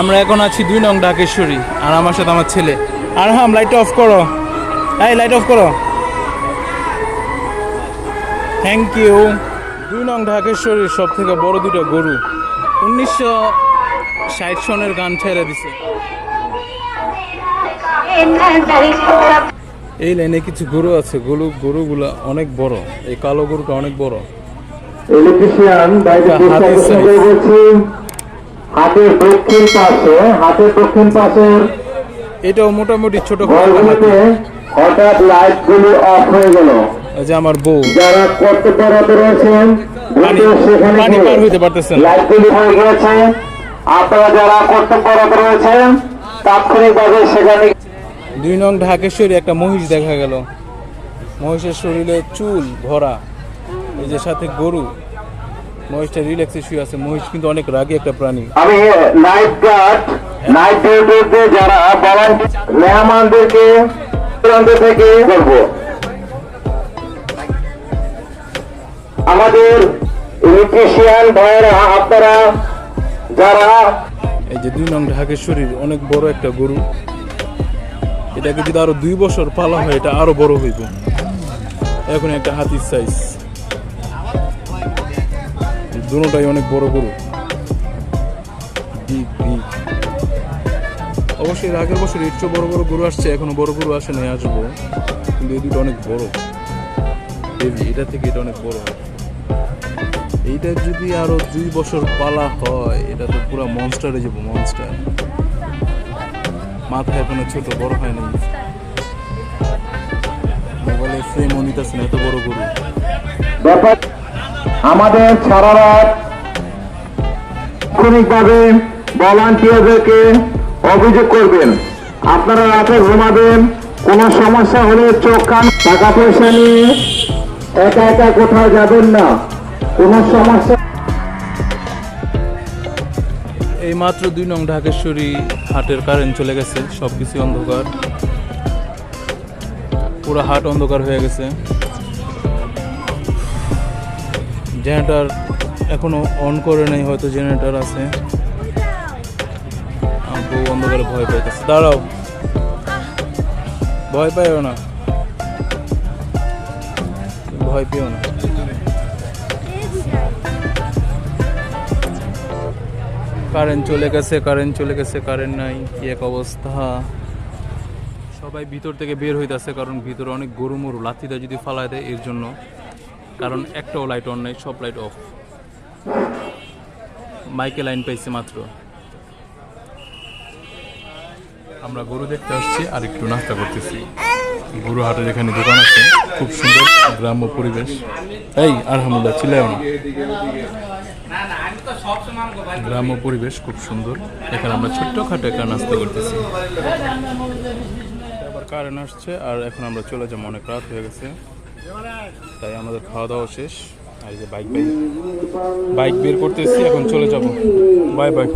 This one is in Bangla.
আমরা এখন আছি 2 নং ঢাকেশ্বরী, আর আমার সাথে আমার ছেলে। আর হাম, লাইট অফ করো, এই লাইট অফ করো, থ্যাংক ইউ। 2 নং ঢাকেশ্বরীর সব থেকে বড় দুটো গরু 1960 সনের গান ছেড়ে দিছে। এই লাইনে কিছু গরু আছে, গরুগুলা অনেক বড়। এই কালো গরুটা অনেক বড়। ইলেকট্রিশিয়ান হাতের দক্ষিণ পাশে এটাও মোটামুটি ছোট। হঠাৎ লাইট গুলি অফ হয়ে গেল। এই যে আমার বউ, যারা কর্তব্যরত রয়েছেন পানি পার হইতে পারতেছেন, লাইট গুলি হয়ে গেছে। আপনারা যারা কর্তব্যরত রয়েছেন তাৎক্ষণিকভাবে সেখানে। 2 নং ঢাকেশ্বরী একটা মহিষ দেখা গেল। মহিষের শরীরে চুল ভরা, এই যে সাথে গরু। মহিষটা রিল্যাক্সে শুয়ে আছে। মহিষ কিন্তু অনেক রাগী একটা প্রাণী। আমি নাইট গার্ড, নাইট ডিউটিতে যারা মেহমানদেরকে থেকে বলবো, আমাদের ইলেকট্রিশিয়ান ভাইয়েরা আপনারা যারা। এই যে 2 নং ঢাকেশ্বরীর অনেক বড় একটা গরু। এটাকে যদি আরো 2 বছর পালা হয় এটা আরো বড় হইব। এখন একটা হাতির সাইজ, দুটোটাই অনেক বড় গরু। অবশ্যই আগের বছর এর চেয়ে বড় বড় গরু আসছে, এখনো বড় গরু আসে নাই, আসবো। কিন্তু এই দুটো অনেক বড়, এটা থেকে এটা অনেক বড়। এইটা যদি আরো 2 বছর পালা হয় এটা তো পুরো মনস্টারে যাবো, মনস্টার। মাথা এখনো ছোট, বড় হয় নাই। মোবাইলে ফ্রেমও নিতেছে না, এত বড় গরু। ব্যাপার আমাদের সারা রাত তাৎক্ষণিকভাবে ভলান্টিয়ারদেরকে অভিযোগ করবেন। আপনারা রাতে ঘুমাবেন, কোনো সমস্যা হলে চোখ কান, টাকা পয়সা নিয়ে একা একা কোথাও যাবেন না, কোনো সমস্যা। এই মাত্র 2 নং ঢাকেশ্বরী হাটের কারেন্ট চলে গেছে, সবকিছু অন্ধকার, পুরো হাট অন্ধকার হয়ে গেছে। জেনারেটর এখনো অন করে নাই, হয়তো জেনারেটর আছে। বউ অন্ধকারে ভয় পাইতেছে। দাঁড়াও, ভয় পাইও না, ভয় পেও না। কারেন্ট চলে গেছে, কারেন্ট নাই, কি এক অবস্থা। সবাই ভিতর থেকে বের হইতেছে, কারণ ভিতরে অনেক গরু মরু লাথিটা যদি ফালায় দেয় এর জন্য। কারণ একটাও লাইট অন নাই, সব লাইট অফ। মাইকে লাইন পাইছে মাত্র। আমরা গরু দেখতে আসছি আর একটু নাস্তা করতেছি। গরু হাটের এখানে দোকান আছে, খুব সুন্দর গ্রাম্য পরিবেশ। এই আলহামদুলিল্লাহ, চিল্লাও না। গ্রাম্য পরিবেশ খুব সুন্দর। এখানে আমরা ছোট্টখাটো একটা নাস্তা করতেছি। আবার কারেন্ট আসছে আর এখন আমরা চলে যাবো, অনেক রাত হয়ে গেছে। তাই আমাদের খাওয়া দাওয়া শেষ। আর এই যে বাইক বের করতেছি, এখন চলে যাব। Bye bye.